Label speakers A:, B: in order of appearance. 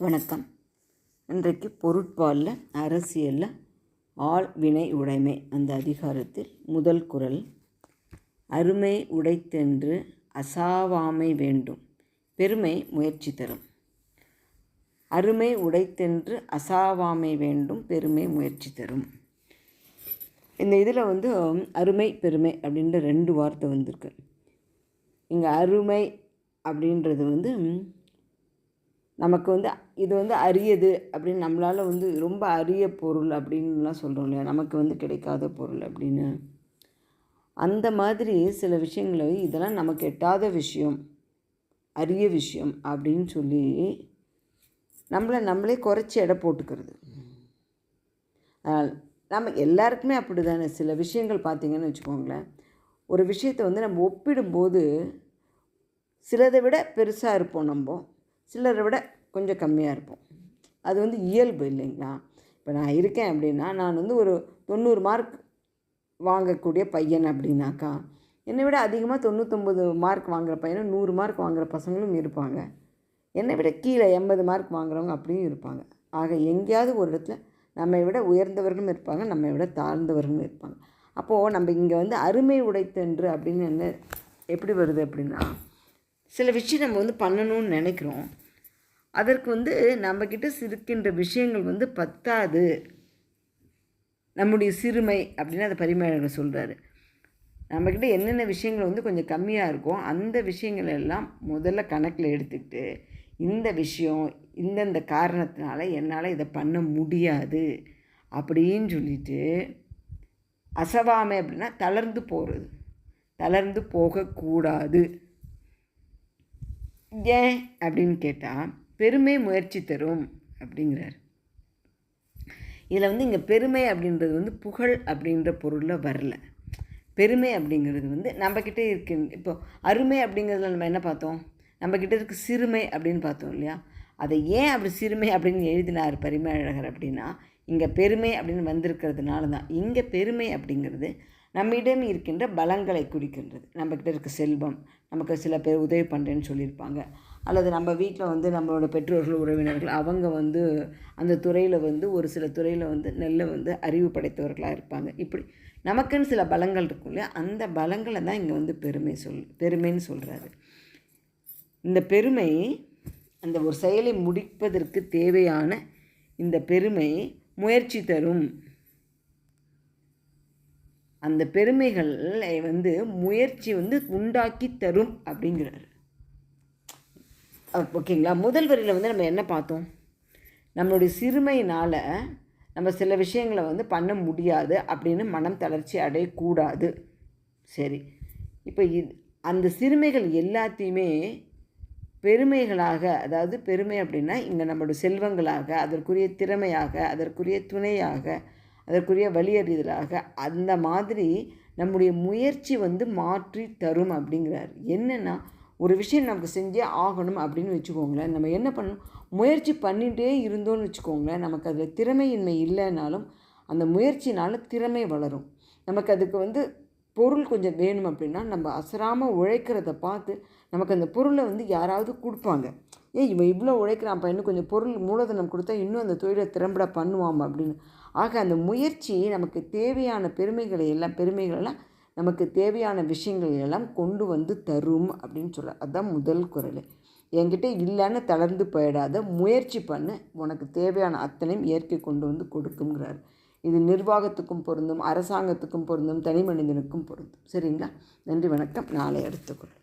A: வணக்கம். இன்றைக்கு பொருட்பாலில் அரசியலில் ஆள் வினை உடைமை அந்த அதிகாரத்தில் முதல் குறள். அருமை உடைத்தென்று அசாவாமை வேண்டும், பெருமை முயற்சி தரும். அருமை உடைத்தென்று அசாவாமை வேண்டும், பெருமை முயற்சி தரும். இந்த இதில் அருமை பெருமை அப்படின்ற ரெண்டு வார்த்தை வந்திருக்கு. இங்கே அருமை அப்படின்றது நமக்கு இது அரியது அப்படின்னு நம்மளால் ரொம்ப அரிய பொருள் அப்படின்லாம் சொல்கிறோம் இல்லையா, நமக்கு கிடைக்காத பொருள் அப்படின்னு. அந்த மாதிரி சில விஷயங்களை இதெல்லாம் நமக்கு எட்டாத விஷயம், அரிய விஷயம் அப்படின்னு சொல்லி நம்மளே குறைச்சி எடை போட்டுக்கிறது. நம்ம எல்லாருக்குமே அப்படி தானே. சில விஷயங்கள் பார்த்திங்கன்னு வச்சுக்கோங்களேன், ஒரு விஷயத்தை நம்ம ஒப்பிடும்போது சிலதை விட பெருசாக இருப்போம், நம்ம சிலரை விட கொஞ்சம் கம்மியாக இருப்போம். அது இயல்பு இல்லைங்களா. இப்போ நான் இருக்கேன் அப்படின்னா, நான் ஒரு 90 மார்க் வாங்கக்கூடிய பையன் அப்படின்னாக்கா, என்னை விட அதிகமாக 99 மார்க் வாங்குகிற பையனும் 100 மார்க் வாங்குகிற பசங்களும் இருப்பாங்க. என்னை விட கீழே 80 மார்க் வாங்குறவங்க அப்படியும் இருப்பாங்க. ஆக எங்கேயாவது ஒரு இடத்துல நம்மை விட உயர்ந்தவர்களும் இருப்பாங்க, நம்மை விட தாழ்ந்தவர்களும் இருப்பாங்க. அப்போது நம்ம இங்கே அருமை உடைத்தென்று அப்படின்னு என்ன எப்படி வருது அப்படின்னா, சில விஷயம் நம்ம பண்ணணும்னு நினைக்கிறோம், அதற்கு நம்மக்கிட்ட இருக்கின்ற விஷயங்கள் பத்தாது, நம்முடைய சிறுமை அப்படின்னு அதை பரிமாணம் சொல்கிறாரு. நம்மக்கிட்ட என்னென்ன விஷயங்கள் கொஞ்சம் கம்மியாக இருக்கும், அந்த விஷயங்கள் எல்லாம் முதல்ல கணக்கில் எடுத்துக்கிட்டு, இந்த விஷயம் இந்தந்த காரணத்தினால என்னால் இதை பண்ண முடியாது அப்படின்னு சொல்லிட்டு, அசவாமை அப்படின்னா தளர்ந்து போகிறது, தளர்ந்து போகக்கூடாது. ஏன் அப்படின்னு கேட்டால், பெருமை முயற்சி தரும் அப்படிங்கிறார். இதில் இங்கே பெருமை அப்படின்றது புகழ் அப்படின்ற பொருளில் வரல. பெருமை அப்படிங்கிறது நம்மக்கிட்ட இருக்கு. இப்போ அருமை அப்படிங்கிறதுல நம்ம என்ன பார்த்தோம், நம்மக்கிட்ட இருக்க சிறுமை அப்படின்னு பார்த்தோம் இல்லையா. அதை ஏன் அப்படி சிறுமை அப்படின்னு எழுதினார் பரிமேலழகர் அப்படின்னா, இங்கே பெருமை அப்படின்னு வந்திருக்கிறதுனால தான். இங்கே பெருமை அப்படிங்கிறது நம்மிடம் இருக்கின்ற பலங்களை குறிக்கின்றது. நம்மக்கிட்ட இருக்க செல்வம், நமக்கு சில பேர் உதவி பண்ணுறேன்னு சொல்லியிருப்பாங்க, அல்லது நம்ம வீட்டில் நம்மளோட பெற்றோர்கள் உறவினர்கள் அவங்க அந்த துறையில் ஒரு சில துறையில் நல்ல அறிவு படைத்தவர்களாக இருப்பாங்க. இப்படி நமக்குன்னு சில பலங்கள் இருக்கும் இல்லையா, அந்த பலங்களை தான் இங்கே பெருமைன்னு சொல்கிறாரு. இந்த பெருமை அந்த ஒரு செயலை முடிப்பதற்கு தேவையான இந்த பெருமை முயற்சி தரும். அந்த பெருமைகளை முயற்சி உண்டாக்கி தரும் அப்படிங்கிறாரு. ஓகேங்களா. முதல் வரியில் நம்ம என்ன பார்த்தோம், நம்மளுடைய சிறுமையினால் நம்ம சில விஷயங்களை பண்ண முடியாது அப்படின்னு மனம் தளர்ச்சி அடையக்கூடாது. சரி, இப்போ அந்த சிறுமைகள் எல்லாத்தையுமே பெருமைகளாக, அதாவது பெருமை அப்படின்னா இங்கே நம்மளுடைய செல்வங்களாக, அதற்குரிய திறமையாக, அதற்குரிய துணையாக, அதற்குரிய வழியறிதலாக, அந்த மாதிரி நம்முடைய முயற்சி மாற்றி தரும் அப்படிங்கிறார். என்னென்னா, ஒரு விஷயம் நமக்கு செஞ்சே ஆகணும் அப்படின்னு வச்சுக்கோங்களேன், நம்ம என்ன பண்ணணும், முயற்சி பண்ணிகிட்டே இருந்தோன்னு வச்சுக்கோங்களேன், நமக்கு அதில் திறமையின்மை இல்லைனாலும் அந்த முயற்சினால் திறமை வளரும். நமக்கு அதுக்கு பொருள் கொஞ்சம் வேணும் அப்படின்னா, நம்ம அசராமல் உழைக்கிறத பார்த்து நமக்கு அந்த பொருளை யாராவது கொடுப்பாங்க. இவன் இவ்வளோ உழைக்கிறான்ப்பா, இன்னும் கொஞ்சம் பொருள் மூலதனம் கொடுத்தா இன்னும் அந்த தொழிலை திறம்பட பண்ணுவான் அப்படின்னு. ஆக அந்த முயற்சி நமக்கு தேவையான பெருமைகளெல்லாம் நமக்கு தேவையான விஷயங்கள் எல்லாம் கொண்டு தரும் அப்படின்னு சொல்ல. அதுதான் முதல் குறள். என்கிட்ட இல்லைன்னு தளர்ந்து போயிடாத, முயற்சி பண்ணு, உனக்கு தேவையான அத்தனையும் இயற்கை கொண்டு கொடுக்குங்கிறார். இது நிர்வாகத்துக்கும் பொருந்தும், அரசாங்கத்துக்கும் பொருந்தும், தனி மனிதனுக்கும் பொருந்தும். சரிங்களா. நன்றி, வணக்கம். நாளை அடுத்த குறள்.